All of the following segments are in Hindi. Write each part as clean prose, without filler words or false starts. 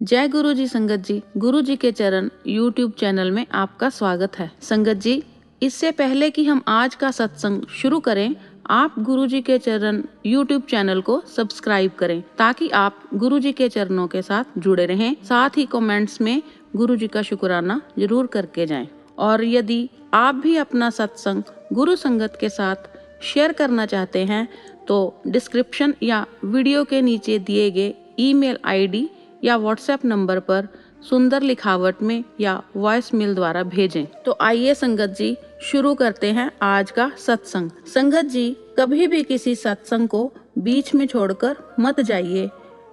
जय गुरु जी संगत जी, गुरु जी के चरण यूट्यूब चैनल में आपका स्वागत है। संगत जी, इससे पहले कि हम आज का सत्संग शुरू करें, आप गुरु जी के चरण यूट्यूब चैनल को सब्सक्राइब करें ताकि आप गुरु जी के चरणों के साथ जुड़े रहें। साथ ही कमेंट्स में गुरु जी का शुक्राना जरूर करके जाएं। और यदि आप भी अपना सत्संग गुरु संगत के साथ शेयर करना चाहते हैं तो डिस्क्रिप्शन या वीडियो के नीचे दिए गए ईमेल आईडी या व्हाट्सएप नंबर पर सुंदर लिखावट में या वॉइस मेल द्वारा भेजें। तो आइए संगत जी शुरू करते हैं आज का सत्संग। संगत जी, कभी भी किसी सत्संग को बीच में छोड़कर मत जाइए,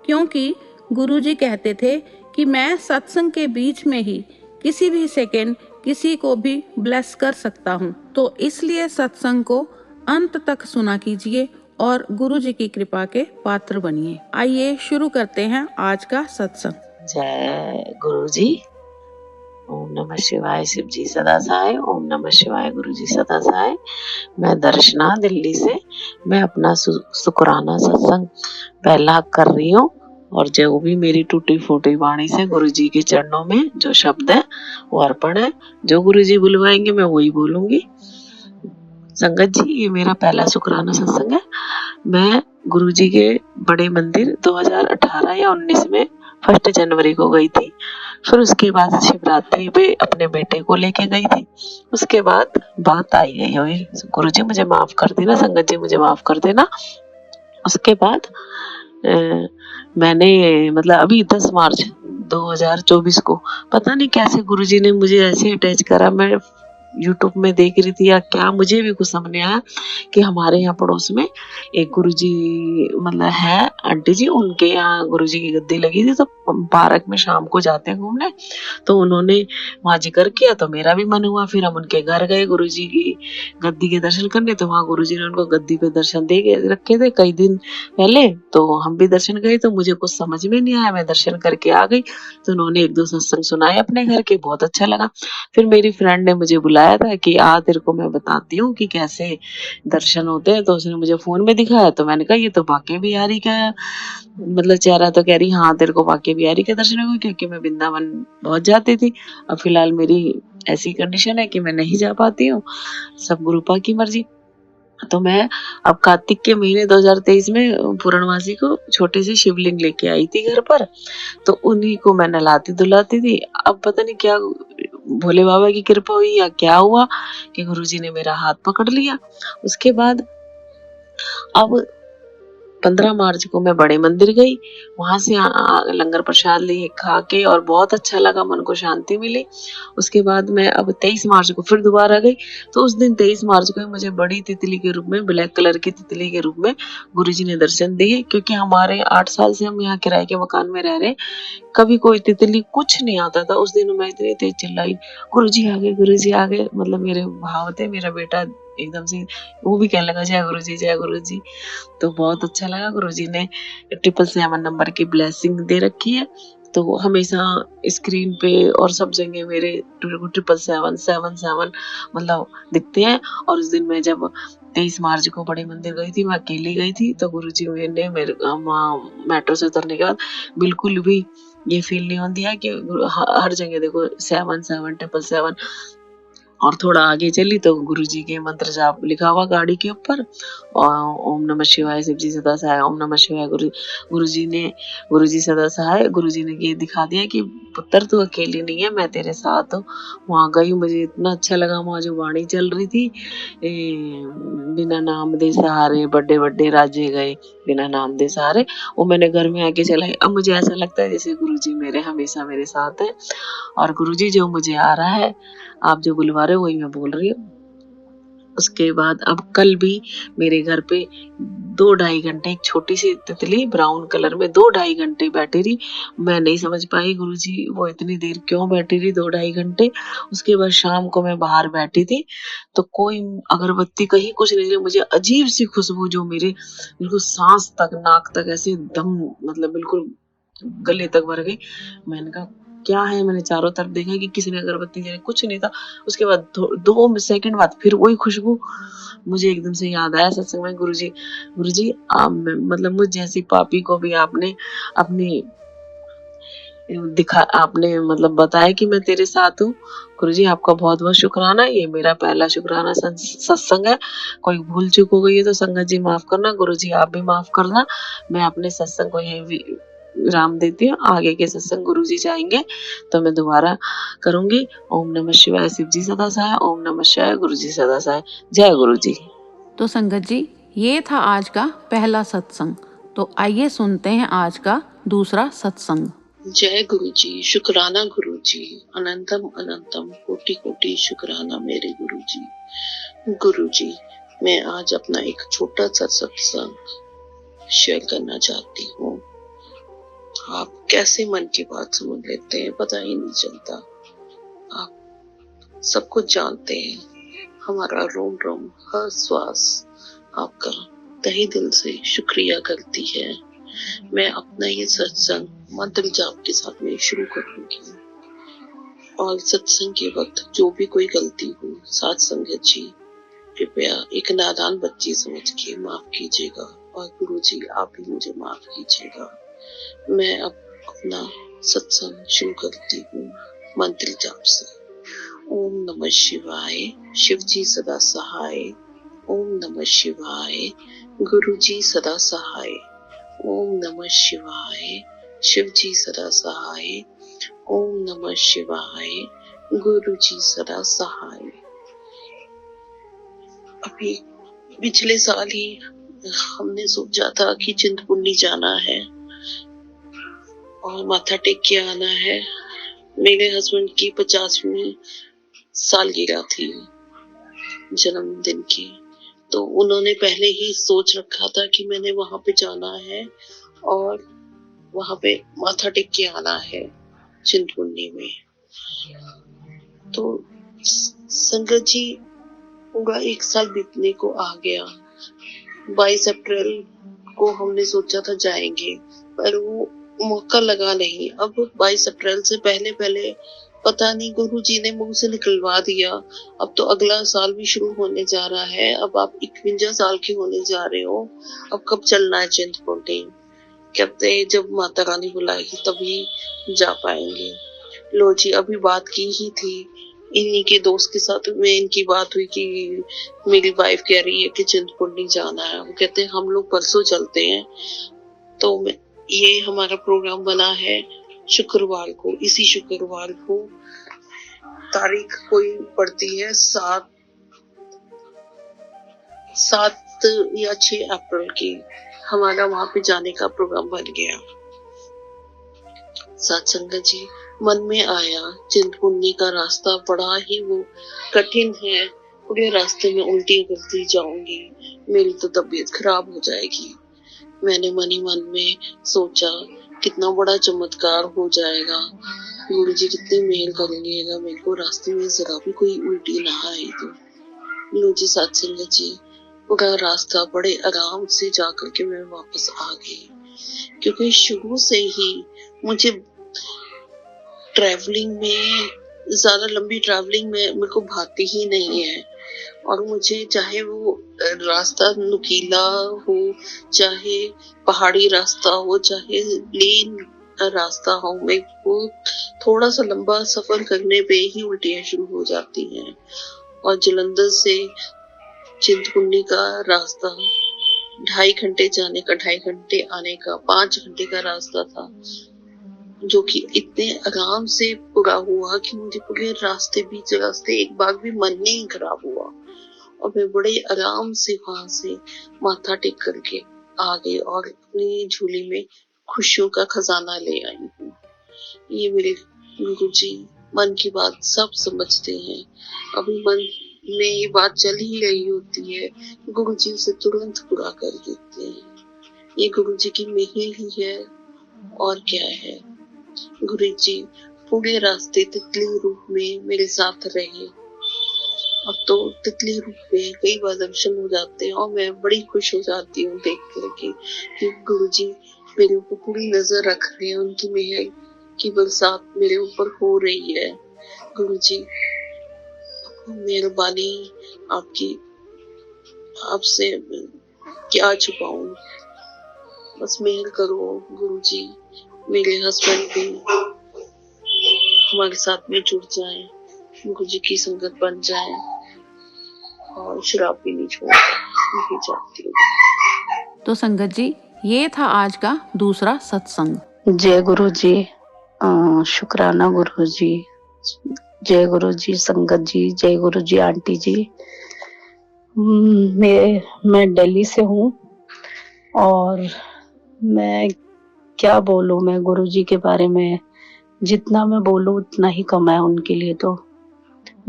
क्योंकि गुरुजी कहते थे कि मैं सत्संग के बीच में ही किसी भी सेकंड किसी को भी ब्लेस कर सकता हूँ। तो इसलिए सत्संग को अंत तक सुना कीजिए और गुरु जी की कृपा के पात्र बनिए। आइए शुरू करते हैं आज का सत्संग। जय गुरु जी। ओम नमः शिवाय। शिव जी सदा सहाय। ओम नमः शिवाय। गुरु जी सदा सहाय। मैं दर्शना दिल्ली से मैं अपना शुक्राना सत्संग पहला कर रही हूँ और जो भी मेरी टूटी फूटी वाणी से गुरु जी के चरणों में जो शब्द है वो अर्पण है। जो गुरु जी बुलवाएंगे मैं वही बोलूंगी। संगत जी, ये मेरा पहला शुक्राना सत्संग है। मैं गुरु जी के बड़े मंदिर 2018 या 19 में 1 जनवरी को गई थी। फिर उसके बाद शिवरात्रि पे अपने बेटे को लेके गई थी। उसके बाद बात आई गई हुई, गुरु जी मुझे माफ कर देना, संगत जी मुझे माफ कर देना। उसके बाद मैंने मतलब अभी 10 मार्च 2024 को पता नहीं कैसे गुरु जी ने मुझे ऐसे अटैच करा। मैं यूट्यूब में देख रही थी या क्या, मुझे भी कुछ समझ नहीं आया कि हमारे यहाँ पड़ोस में एक गुरुजी मतलब है आंटी जी, उनके यहाँ गुरुजी की गद्दी लगी थी। तो पार्क में शाम को जाते हैं घूमने, तो उन्होंने वहां जिक्र किया तो मेरा भी मन हुआ। फिर हम उनके घर गए गुरुजी की गद्दी के दर्शन करने। तो वहां गुरुजी ने उनको गद्दी पे दर्शन दे के रखे थे कई दिन पहले। तो हम भी दर्शन गए, तो मुझे कुछ समझ में नहीं आया, मैं दर्शन करके आ गई। तो उन्होंने एक दो सत्संग सुनाए अपने घर के, बहुत अच्छा लगा। फिर मेरी फ्रेंड ने मुझे बुलाया था कि आ तेरे को मैं बताती हूँ कि कैसे दर्शन होते हैं। तो उसने मुझे फोन में दिखाया, तो मैंने कहा ये तो बाके बिहारी का मतलब चेहरा। तो कह रही हाँ तेरे को बाके बिहारी के दर्शन हुए, क्योंकि मैं वृंदावन बहुत जाती थी। अब फिलहाल मेरी ऐसी कंडीशन है कि मैं नहीं जा पाती हूँ, सब गुरुपा की मर्जी। तो मैं अब कार्तिक के महीने 2023 में पूर्णमासी को छोटे से शिवलिंग लेके आई थी घर पर। तो उन्हीं को मैं नहलाती धुलाती थी। अब पता नहीं क्या भोले बाबा की कृपा हुई या क्या हुआ कि गुरुजी ने मेरा हाथ पकड़ लिया। उसके बाद अब 15 मार्च को मैं बड़े मंदिर गई, वहां से लंगर प्रसाद लिए खा के और बहुत अच्छा लगा, मन को शांति मिली। उसके बाद मैं अब 23 मार्च को फिर दोबारा गई। तो उस दिन 23 मार्च को मुझे बड़ी तितली के रूप में, ब्लैक कलर की तितली के रूप में गुरुजी ने दर्शन दिए। क्योंकि हमारे 8 साल से हम यहाँ किराए के मकान में रह रहे, कभी कोई तितली कुछ नहीं आता था। उस दिन मैं इतनी तेज चिल्लाई गुरुजी आ गए, गुरुजी आ गए। मतलब मेरे भाव थे, मेरा बेटा एकदम से वो भी कहने लगा जय गुरुजी जय गुरुजी। तो बहुत अच्छा लगा। गुरुजी ने 777 नंबर की ब्लेसिंग दे रखी है। तो हमेशा स्क्रीन पे और सब जगह मेरे 777 मतलब दिखते हैं। और उस दिन मैं जब 23 मार्च को बड़े मंदिर गई थी, मैं अकेली गई थी। तो गुरुजी ने मेरे मेट्रो से उतरने के बाद बिल्कुल भी ये फील नहीं होती है कि हर जगह देखो 777 और थोड़ा आगे चली तो गुरुजी के मंत्र जाप लिखा हुआ गाड़ी के ऊपर, और ओम नमः शिवाय शिव जी सदा सहाय, ओम नमः शिवाय गुरुजी सदा सहाय। गुरुजी ने ये दिखा दिया कि पुत्र तू अकेली नहीं है, मैं तेरे साथ हूँ। वहां गई, मुझे इतना अच्छा लगा। वहां जो वाणी चल रही थी, बिना नाम दे सहारे बड़े बड़े राजे गए, बिना नाम दे सहारे, वो मैंने घर में आके चलाई। अब मुझे ऐसा लगता है जैसे गुरुजी मेरे हमेशा मेरे साथ है। और गुरुजी जो मुझे आ रहा है, आप जो बुलवा रहे हो वही मैं बोल रही हूँ। उसके बाद अब कल भी मेरे घर पे 2-2.5 घंटे एक छोटी सी तितली ब्राउन कलर में 2-2.5 घंटे बैठी रही। मैं नहीं समझ पाई गुरुजी वो इतनी देर क्यों बैठी रही, 2-2.5 घंटे। उसके बाद शाम को मैं बाहर बैठी थी, तो कोई अगरबत्ती कहीं कुछ नहीं, मुझे अजीब सी खुशबू जो मेरे बिल्कुल सांस तक नाक तक ऐसे दम मतलब बिल्कुल गले तक भर गई। मैंने कहा क्या है, मैंने चारों तरफ देखा कि किसी ने अगरबत्ती जलाई, कुछ नहीं था। उसके बाद 2 सेकंड बाद फिर वही खुशबू। मुझे एकदम से याद आया सत्संग में गुरुजी मतलब मुझ जैसी पापी को भी आपने अपनी दिखा आपने मतलब बताया कि मैं तेरे साथ हूँ। गुरुजी आपका बहुत-बहुत शुक्राना। ये मेरा पहला शुक्राना सत्संग है। कोई भूल चूक हो गई है तो संगत जी माफ़ करना, गुरुजी आप भी माफ़ करना। मैं अपने सत्संग को यहीं विराम देती हूँ। आगे के सत्संग गुरुजी चाहेंगे तो मैं दोबारा करूँगी। ओम नमः शिवाय। शिव जी सदा सहाय। ओम नमः शिवाय। गुरुजी सदा सहाय। जय गुरुजी। तो संगत जी, ये था आज का पहला सत्संग। तो आइए सुनते हैं आज का दूसरा सत्संग। जय गुरु जी। शुक्राना गुरु जी। अनंतम अनंतम कोटि कोटि शुक्राना मेरे गुरु जी। गुरु जी, मैं आज अपना एक छोटा सा सत्संग शेयर करना चाहती हूँ। आप कैसे मन की बात समझ लेते हैं पता ही नहीं चलता। आप सब कुछ जानते हैं। हमारा रोम रोम हर श्वास आपका तहे दिल से शुक्रिया करती है। मैं अपना ये सत्संग मंत्र जाप के साथ में शुरू करूंगी और सत्संग के वक्त जो भी कोई गलती हो साथ संगत जी कृपया एक नादान बच्ची समझ के माफ कीजिएगा और गुरु जी आप भी मुझे माफ कीजिएगा। मैं अब अपना सत्संग शुरू करती हूँ मंत्र जाप से। ओम नमः शिवाय। शिव जी सदा सहाय। ओम नमः शिवाय। गुरु जी सदा सहाय। ओम नमः शिवाय। शिव जी सदा सहाय। ओम नमः शिवाय। गुरु जी सदा सहाय। अभी पिछले साल ही हमने सोचा था कि चिंतपूर्णी जाना है और माथा टेक के आना है। मेरे हस्बैंड की 50वीं सालगिरह थी जन्मदिन की, तो उन्होंने पहले ही सोच रखा था कि मैंने वहां पे जाना है और वहां पे माथा टेक के आना है चिंतपूर्णी में। तो संगत जी पूरा एक साल बीतने को आ गया। 22 अप्रैल को हमने सोचा था जाएंगे, पर वो मौका लगा नहीं। अब 22 अप्रैल से पहले पहले पता नहीं गुरु जी ने मुंह से निकलवा दिया, अब तो अगला साल भी शुरू होने जा रहा है। अब आप 51 साल के होने जा रहे हो, अब कब चलना है चिंतपूर्णी? कहते जब माता रानी बुलाएगी तभी जा पाएंगे। लो जी, अभी बात की ही थी इन्हीं के दोस्त के साथ में, इनकी बात हुई कि मेरी वाइफ कह रही है कि चिंतपूर्णी जाना है। वो कहते हैं हम लोग परसों चलते हैं। तो ये हमारा प्रोग्राम बना है शुक्रवार को। इसी शुक्रवार को तारीख कोई पड़ती है 7 या 6 अप्रैल की। हमारा वहां पे जाने का प्रोग्राम बन गया। सत्संगत जी, मन में आया चिंतपूर्णी का रास्ता बड़ा ही वो कठिन है। पूरे रास्ते में उल्टी करती जाऊंगी, मेरी तो तबीयत खराब हो जाएगी। मैंने मन ही मन में सोचा कितना बड़ा चमत्कार हो जाएगा, गुरु जी कितनी मेहर करेंगे अगर मेरे को रास्ते में जरा भी कोई उल्टी ना आई तो। लो जी सत्संगत जी, पूरा रास्ता बड़े आराम से जाकर के मैं वापस आ गई, क्योंकि शुरू से ही मुझे ट्रैवलिंग में, ज्यादा लंबी ट्रैवलिंग में मेरे को भाती ही नहीं है। और मुझे चाहे वो रास्ता नुकीला हो, चाहे पहाड़ी रास्ता हो, चाहे प्लेन रास्ता हो, मेरे को थोड़ा सा लंबा सफर करने पे ही उल्टियां शुरू हो जाती हैं। और जलंधर से चिंतपूर्णी का रास्ता 2.5 घंटे जाने का, 2.5 घंटे आने का, 5 घंटे का रास्ता था, जो कि इतने आराम से पूरा हुआ कि मुझे पूरे बीच रास्ते एक बार भी मन नहीं खराब हुआ। और मैं बड़े आराम से वहां से माथा टेक करके आ गई और अपनी झोली में खुशियों का खजाना ले आई हूँ। ये मेरे गुरु जी मन की बात सब समझते हैं। अभी मन में ये बात चल ही रही होती है, गुरु जी उसे तुरंत पूरा कर देते हैं। ये गुरु जी की मेहर ही है और क्या है। गुरु जी पूरे रास्ते तितली रूप में मेरे साथ रहे। अब तो तितली रूप में कई बार दर्शन हो जाते हैं और मैं बड़ी खुश हो जाती हूँ देख करके कि गुरु जी मेरे ऊपर पूरी नजर रख रहे हैं, उनकी मेहर की बरसात मेरे ऊपर हो रही है। गुरु जी मेहरबानी आपकी, आपसे क्या छुपाऊं, बस मेहर करो गुरु जी। मेरे हस्बैंड भी हमारे साथ में जुड़ जाएं, गुरु जी की संगत बन जाएं और शराब भी नहीं छोड़, यही चाहती हूँ। तो संगत जी, ये था आज का दूसरा सत्संग। जय गुरु जी। शुक्राना गुरु जी। जय गुरु जी संगत जी, जय गुरु जी आंटी जी। मैं दिल्ली से हूँ और मैं क्या बोलूँ, मैं गुरु जी के बारे में जितना मैं बोलूँ उतना ही कम है उनके लिए। तो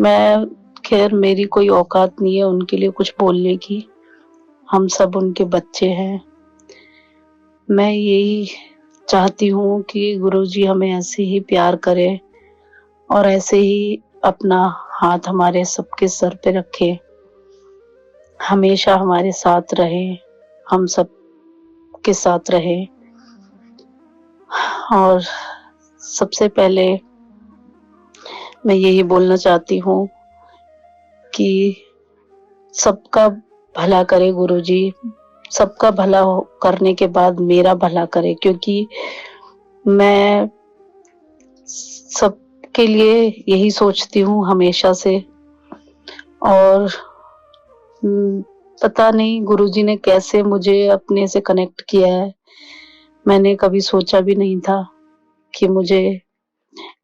मैं खैर मेरी कोई औकात नहीं है उनके लिए कुछ बोलने की, हम सब उनके बच्चे हैं। मैं यही चाहती हूँ कि गुरुजी हमें ऐसे ही प्यार करे और ऐसे ही अपना हाथ हमारे सबके सर पे रखे, हमेशा हमारे साथ रहे, हम सब के साथ रहे। और सबसे पहले मैं यही बोलना चाहती हूँ कि सबका भला करे गुरुजी, सबका भला करने के बाद मेरा भला करे, क्योंकि मैं सबके लिए यही सोचती हूँ हमेशा से। और पता नहीं गुरुजी ने कैसे मुझे अपने से कनेक्ट किया है, मैंने कभी सोचा भी नहीं था कि मुझे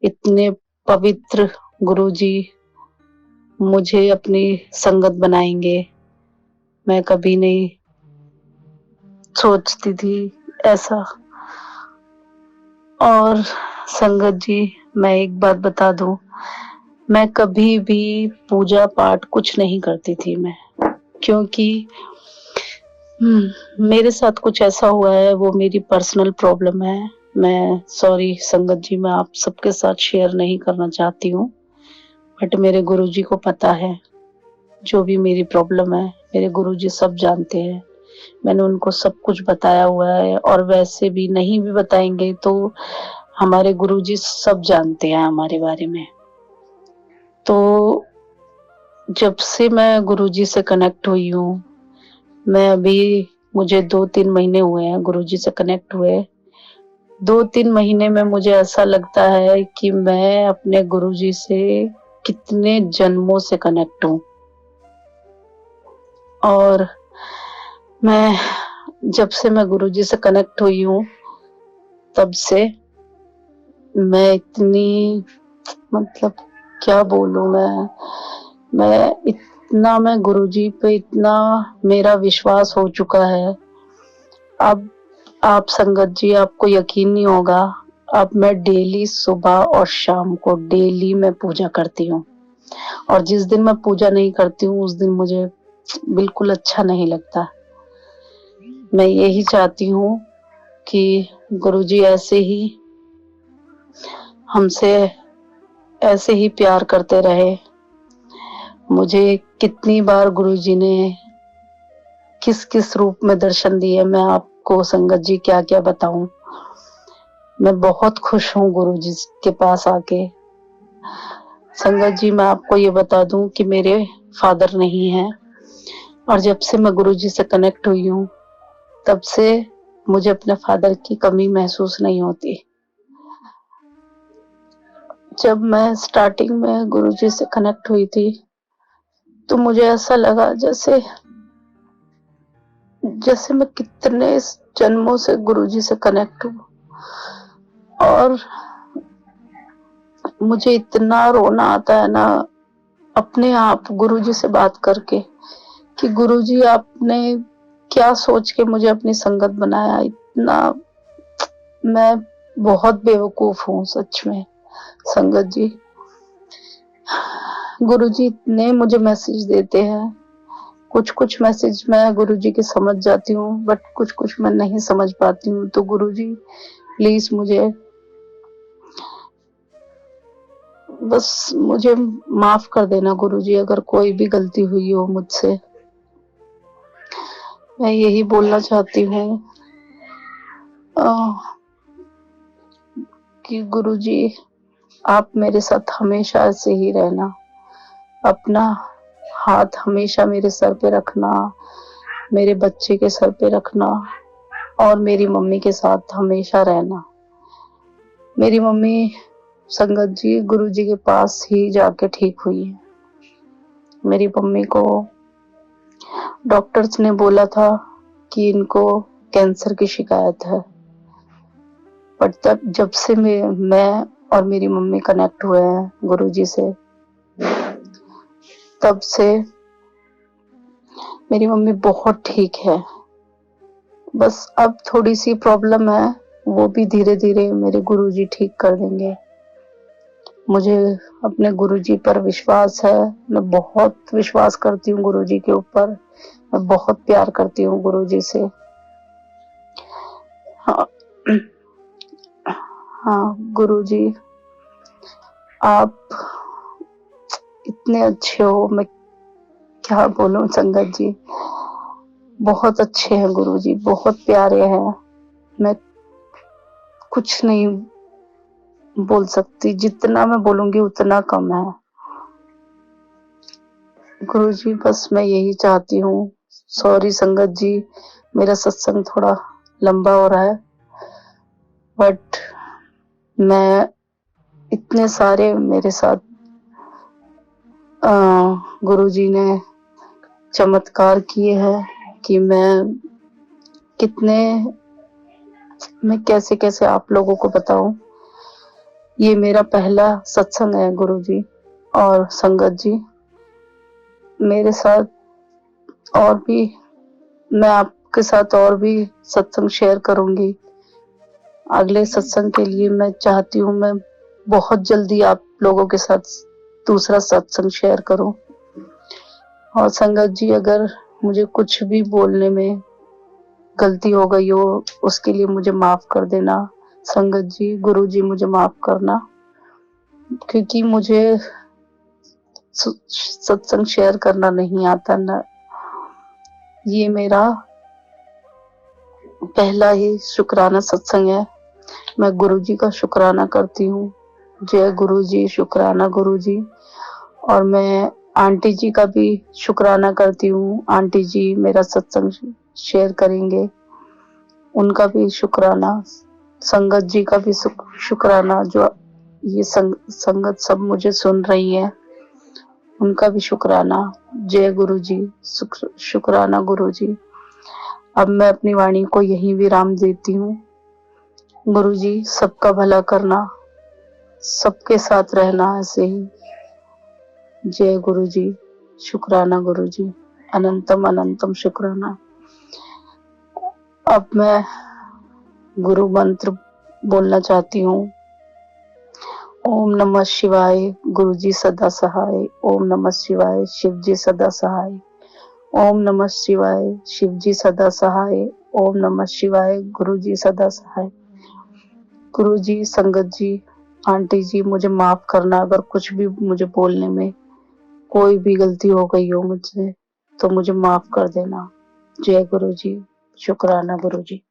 इतने पवित्र गुरुजी मुझे अपनी संगत बनाएंगे। मैं कभी नहीं सोचती थी ऐसा। और संगत जी, मैं एक बात बता दूं, मैं कभी भी पूजा पाठ कुछ नहीं करती थी मैं, क्योंकि मेरे साथ कुछ ऐसा हुआ है, वो मेरी पर्सनल प्रॉब्लम है। मैं सॉरी संगत जी, मैं आप सबके साथ शेयर नहीं करना चाहती हूँ, बट मेरे गुरुजी को पता है जो भी मेरी प्रॉब्लम है, मेरे गुरुजी सब जानते हैं। मैंने उनको सब कुछ बताया हुआ है, और वैसे भी नहीं भी बताएंगे तो हमारे गुरुजी सब जानते हैं हमारे बारे में। तो जब से मैं गुरुजी से कनेक्ट हुई हूँ, मैं अभी मुझे 2-3 महीने हुए हैं गुरुजी से कनेक्ट हुए। 2-3 महीने में मुझे ऐसा लगता है कि मैं अपने गुरुजी से कितने जन्मों से कनेक्ट हूँ। और मैं जब से मैं गुरुजी से कनेक्ट हुई हूँ, तब से मैं इतनी, मतलब क्या बोलूं, मैं गुरुजी पे इतना मेरा विश्वास हो चुका है। अब आप संगत जी, आपको यकीन नहीं होगा, अब मैं डेली सुबह और शाम को डेली मैं पूजा करती हूँ। और जिस दिन मैं पूजा नहीं करती हूँ उस दिन मुझे बिल्कुल अच्छा नहीं लगता। मैं यही चाहती हूँ कि गुरुजी ऐसे ही हमसे ऐसे ही प्यार करते रहे। मुझे कितनी बार गुरुजी ने किस किस रूप में दर्शन दिए, मैं आपको संगत जी क्या क्या बताऊं। मैं बहुत खुश हूँ गुरुजी के पास आके। संगत जी, मैं आपको ये बता दूं कि मेरे फादर नहीं हैं, और जब से मैं गुरुजी से कनेक्ट हुई हूँ तब से मुझे अपने फादर की कमी महसूस नहीं होती। जब मैं स्टार्टिंग में गुरुजी से कनेक्ट हुई थी तो मुझे ऐसा लगा जैसे मैं कितने जन्मों से गुरुजी से कनेक्ट हूँ, और मुझे इतना रोना आता है ना अपने आप गुरुजी से बात करके कि गुरुजी आपने क्या सोच के मुझे अपनी संगत बनाया। इतना मैं बहुत बेवकूफ हूँ सच में संगत जी। गुरुजी इतने मुझे मैसेज देते हैं, कुछ मैसेज मैं गुरुजी की समझ जाती हूँ, बट कुछ मैं नहीं समझ पाती हूँ। तो गुरुजी प्लीज मुझे माफ कर देना गुरुजी, अगर कोई भी गलती हुई हो मुझसे। मैं यही बोलना चाहती हूँ कि गुरुजी आप मेरे साथ हमेशा ऐसे ही रहना, अपना हाथ हमेशा मेरे सर पे रखना, मेरे बच्चे के सर पे रखना, और मेरी मम्मी के साथ हमेशा रहना। मेरी मम्मी संगत जी गुरुजी के पास ही जाके ठीक हुई है। मेरी मम्मी को डॉक्टर्स ने बोला था कि इनको कैंसर की शिकायत है, बट तब जब से मैं और मेरी मम्मी कनेक्ट हुए हैं गुरुजी से, तब से मेरी मम्मी बहुत ठीक है। बस अब थोड़ी सी प्रॉब्लम है, वो भी धीरे धीरे मेरे गुरुजी ठीक कर देंगे। मुझे अपने गुरुजी पर विश्वास है, मैं बहुत विश्वास करती हूँ गुरुजी के ऊपर, मैं बहुत प्यार करती हूँ गुरुजी से। हाँ, हाँ गुरुजी आप इतने अच्छे हो, मैं क्या बोलूं संगत जी, बहुत अच्छे हैं गुरुजी, बहुत प्यारे हैं। मैं कुछ नहीं बोल सकती, जितना मैं बोलूंगी उतना कम है गुरुजी। बस मैं यही चाहती हूँ। सॉरी संगत जी, मेरा सत्संग थोड़ा लंबा हो रहा है, बट मैं इतने सारे मेरे साथ गुरुजी ने चमत्कार किए हैं कि मैं कैसे कैसे आप लोगों को बताऊं। ये मेरा पहला सत्संग है गुरुजी और संगत जी, मेरे साथ और भी, मैं आपके साथ और भी सत्संग शेयर करूंगी। अगले सत्संग के लिए मैं चाहती हूँ मैं बहुत जल्दी आप लोगों के साथ दूसरा सत्संग शेयर करूं। और संगत जी अगर मुझे कुछ भी बोलने में गलती हो गई हो उसके लिए मुझे माफ कर देना संगत जी, गुरु जी मुझे माफ करना, क्योंकि मुझे सत्संग शेयर करना नहीं आता ना। ये मेरा पहला ही शुक्राना सत्संग है। मैं गुरु जी का शुक्राना करती हूँ। जय गुरु जी, शुक्राना गुरु जी। और मैं आंटी जी का भी शुक्राना करती हूँ। आंटी जी मेरा सत्संग शेयर करेंगे, उनका भी शुक्राना। संगत जी का भी शुक्राना, जो ये संगत सब मुझे सुन रही है, उनका भी शुक्राना। जय गुरु जी, शुक्राना गुरु जी। अब मैं अपनी वाणी को यहीं विराम देती हूँ। गुरु जी सबका भला करना, सबके साथ रहना ऐसे ही। जय गुरु जी, शुक्राना गुरु जी, अनंतम अनंतम शुक्राना। अब मैं गुरु मंत्र बोलना चाहती हूँ। ओम नमः शिवाय, गुरु जी सदा सहाय। ओम नमः शिवाय, शिव जी सदा सहाय। ओम नमः शिवाय, शिव जी सदा सहाय। ओम नमः शिवाय, गुरु जी सदा सहाय। गुरु जी, संगत जी, आंटी जी मुझे माफ करना अगर कुछ भी मुझे बोलने में कोई भी गलती हो गई हो मुझसे, तो मुझे माफ कर देना। जय गुरु जी, शुक्राना गुरु जी।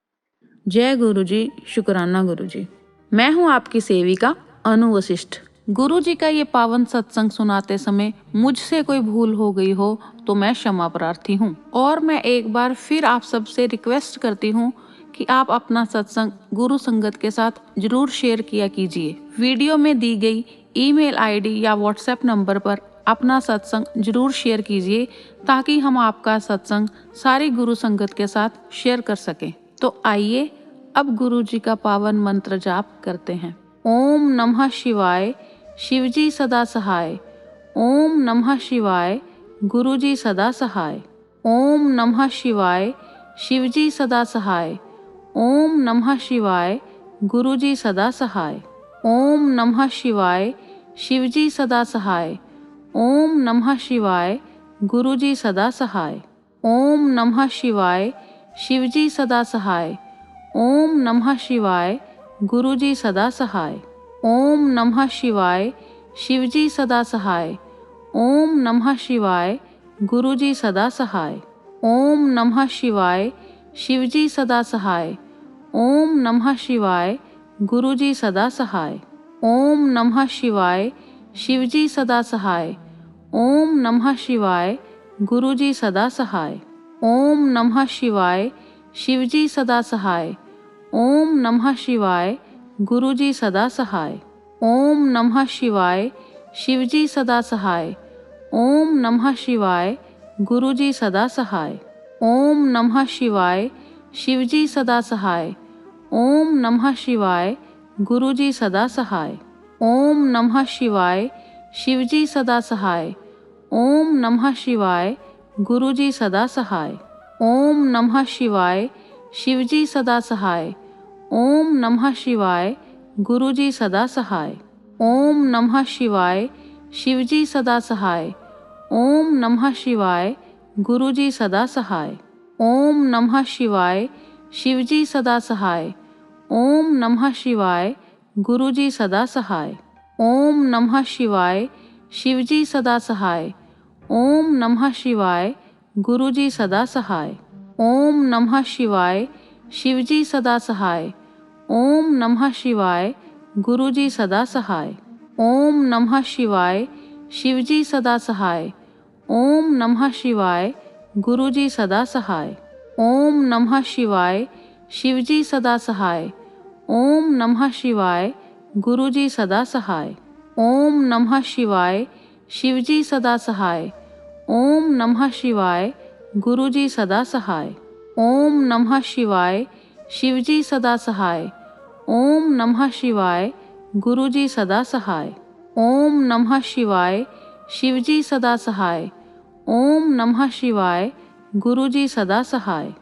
जय गुरु जी, शुक्राना गुरु जी। मैं हूँ आपकी सेविका अनु वशिष्ठ। गुरु जी का ये पावन सत्संग सुनाते समय मुझसे कोई भूल हो गई हो तो मैं क्षमा प्रार्थी हूँ। और मैं एक बार फिर आप सबसे रिक्वेस्ट करती हूँ कि आप अपना सत्संग गुरु संगत के साथ जरूर शेयर किया कीजिए। वीडियो में दी गई ईमेल आईडी या व्हाट्सएप नंबर पर अपना सत्संग जरूर शेयर कीजिए, ताकि हम आपका सत्संग सारी गुरु संगत के साथ शेयर कर सकें। तो आइए अब गुरु जी का पावन मंत्र जाप करते हैं। ओम नमः शिवाय, शिवजी सदा सहाय। ओम नमः शिवाय, गुरुजी सदा सहाय। ओम नमः शिवाय, शिवजी सदा सहाय। ओम नमः शिवाय, गुरुजी सदा सहाय। ओम नमः शिवाय, शिवजी सदा सहाय। ओम नमः शिवाय, गुरुजी सदा सहाय। ओम नमः शिवाय, शिवजी सदा सहाय। ओम नमः शिवाय, गुरुजी सदा सहाय। ओम नमः शिवाय, शिवजी सदा सहाय। ओम नमः शिवाय, गुरुजी सदा सहाय। ओम नमः शिवाय, शिवजी सदा सहाय। ओम नमः शिवाय, गुरुजी सदा सहाय। ओम नमः शिवाय, शिवजी सदा सहाय। ओम नमः शिवाय, गुरुजी सदा सहाय। ओम नमः शिवाय, शिवजी सदा सहाय। ओम नमः शिवाय, गुरुजी सदा सहाय। ओम नमः शिवाय शिवजी सदा सहाय। ओम नमः शिवाय गुरुजी सदा सहाय। ओम नमः शिवाय शिवजी सदा सहाय। ओम नमः शिवाय गुरुजी सदा सहाय। ओम नमः शिवाय शिवजी सदा सहाय। ओम नमः शिवाय गुरुजी सदा सहाय। ओम नमः शिवाय शिवजी सदा सहाय। ओम नमः शिवाय गुरुजी सदा सहाय। ओम नमः शिवाय शिवजी सदा सहाय। ओम नमः शिवाय गुरुजी सदा सहाय। ओम नमः शिवाय शिवजी सदा सहाय। ओम नमः शिवाय गुरुजी सदा सहाय। ओम नमः शिवाय शिवजी सदा सहाय। ओम नमः शिवाय गुरुजी सदा सहाय। ओम नमः शिवाय शिवजी सदा सहाय। ओम नमः शिवाय गुरुजी सदा सहाय। ओम नमः शिवाय शिवजी सदा सहाय। ओम नमः शिवाय गुरुजी सदा सहाय। ओम नमः शिवाय शिवजी सदा सहाय। ओम नमः शिवाय गुरुजी सदा सहाय। ओम नमः शिवाय शिवजी सदा सहाय। ओम नमः शिवाय गुरुजी सदा सहाय। ओम नमः शिवाय शिवजी सदा सहाय। ओम नमः शिवाय गुरुजी सदा सहाय। ओम नमः शिवाय शिवजी सदा सहाय। ओम नमः शिवाय गुरुजी सदा सहाय।